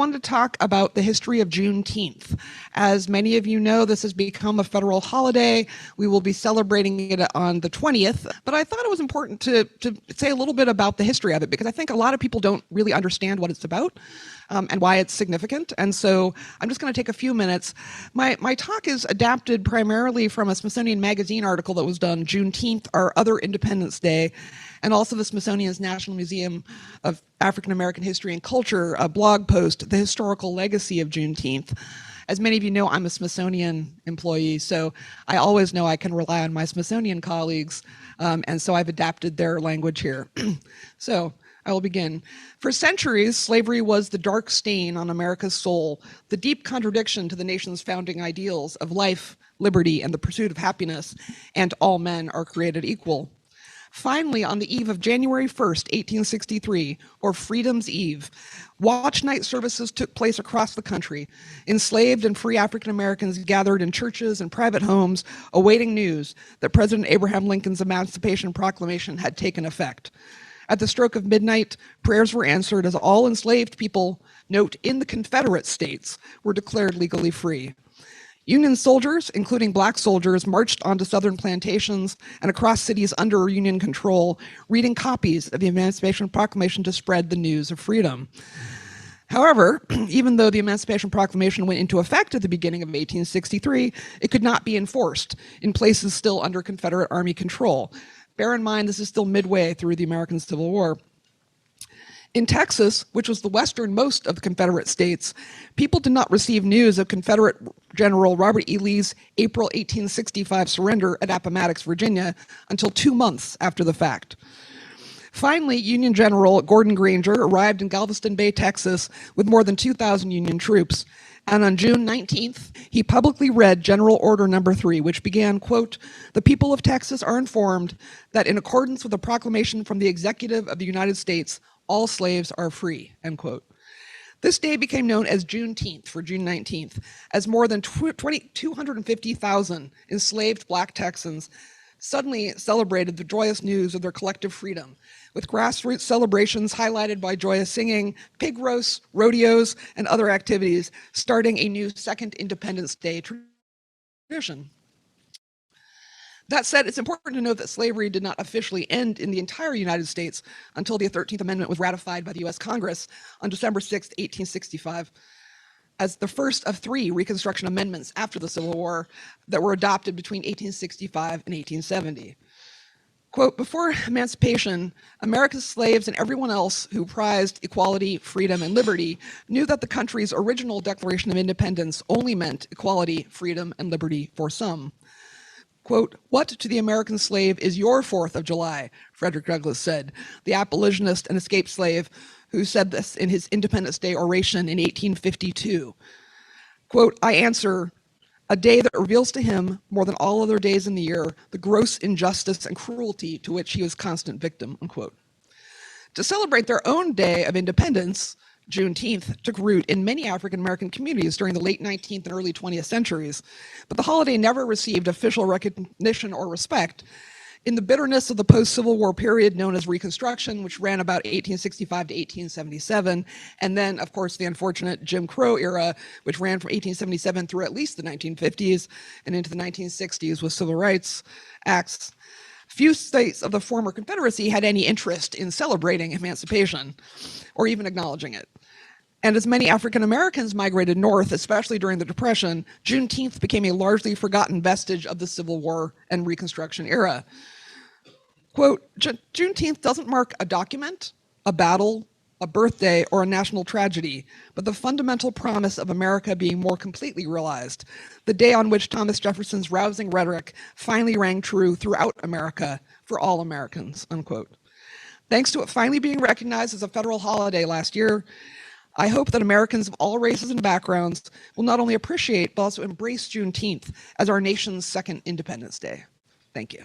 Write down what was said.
wanted to talk about the history of Juneteenth. As many of you know, this has become a federal holiday. We will be celebrating it on the 20th, but I thought it was important to say a little bit about the history of it, because I think a lot of people don't really understand what it's about and why it's significant. And so I'm just going to take a few minutes. My talk is adapted primarily from a Smithsonian Magazine article that was done, Juneteenth, Our Other Independence Day, and also the Smithsonian's National Museum of African American History and Culture, a blog post, The Historical Legacy of Juneteenth. As many of you know, I'm a Smithsonian employee, so I always know I can rely on my Smithsonian colleagues, and so I've adapted their language here. So I will begin. For centuries, slavery was the dark stain on America's soul, the deep contradiction to the nation's founding ideals of life, liberty, and the pursuit of happiness, and all men are created equal. Finally, on the eve of January 1st, 1863, or Freedom's Eve, watch night services took place across the country. Enslaved and free African Americans gathered in churches and private homes, awaiting news that President Abraham Lincoln's Emancipation Proclamation had taken effect. At the stroke of midnight, prayers were answered as all enslaved people, note, in the Confederate States, were declared legally free. Union soldiers, including black soldiers, marched onto southern plantations and across cities under Union control, reading copies of the Emancipation Proclamation to spread the news of freedom. However, even though the Emancipation Proclamation went into effect at the beginning of 1863, it could not be enforced in places still under Confederate Army control. Bear in mind, this is still midway through the American Civil War. In Texas, which was the westernmost of the Confederate states, people did not receive news of Confederate General Robert E. Lee's April 1865 surrender at Appomattox, Virginia, until 2 months after the fact. Finally, Union General Gordon Granger arrived in Galveston Bay, Texas, with more than 2,000 Union troops. And on June 19th, he publicly read General Order No. 3, which began, quote, "The people of Texas are informed that in accordance with the proclamation from the Executive of the United States, all slaves are free," end quote. This day became known as Juneteenth, for June 19th, as more than 250,000 enslaved black Texans suddenly celebrated the joyous news of their collective freedom, with grassroots celebrations highlighted by joyous singing, pig roasts, rodeos, and other activities, starting a new Second Independence Day tradition. That said, it's important to note that slavery did not officially end in the entire United States until the 13th Amendment was ratified by the U.S. Congress on December 6, 1865, as the first of 3 Reconstruction Amendments after the Civil War that were adopted between 1865 and 1870. Quote, "Before emancipation, America's slaves and everyone else who prized equality, freedom, and liberty knew that the country's original Declaration of Independence only meant equality, freedom, and liberty for some." Quote, "What to the American slave is your 4th of July?" Frederick Douglass said, the abolitionist and escaped slave who said this in his Independence Day oration in 1852. Quote, "I answer, a day that reveals to him, more than all other days in the year, the gross injustice and cruelty to which he was constant victim," unquote. To celebrate their own day of independence, Juneteenth took root in many African American communities during the late 19th and early 20th centuries, but the holiday never received official recognition or respect. In the bitterness of the post-Civil War period known as Reconstruction, which ran about 1865 to 1877, and then, of course, the unfortunate Jim Crow era, which ran from 1877 through at least the 1950s and into the 1960s with civil rights acts, few states of the former Confederacy had any interest in celebrating emancipation or even acknowledging it. And as many African Americans migrated north, especially during the Depression, Juneteenth became a largely forgotten vestige of the Civil War and Reconstruction era. Quote, "Juneteenth doesn't mark a document, a battle, a birthday, or a national tragedy, but the fundamental promise of America being more completely realized, the day on which Thomas Jefferson's rousing rhetoric finally rang true throughout America for all Americans," unquote. Thanks to it finally being recognized as a federal holiday last year, I hope that Americans of all races and backgrounds will not only appreciate, but also embrace Juneteenth as our nation's second Independence Day. Thank you.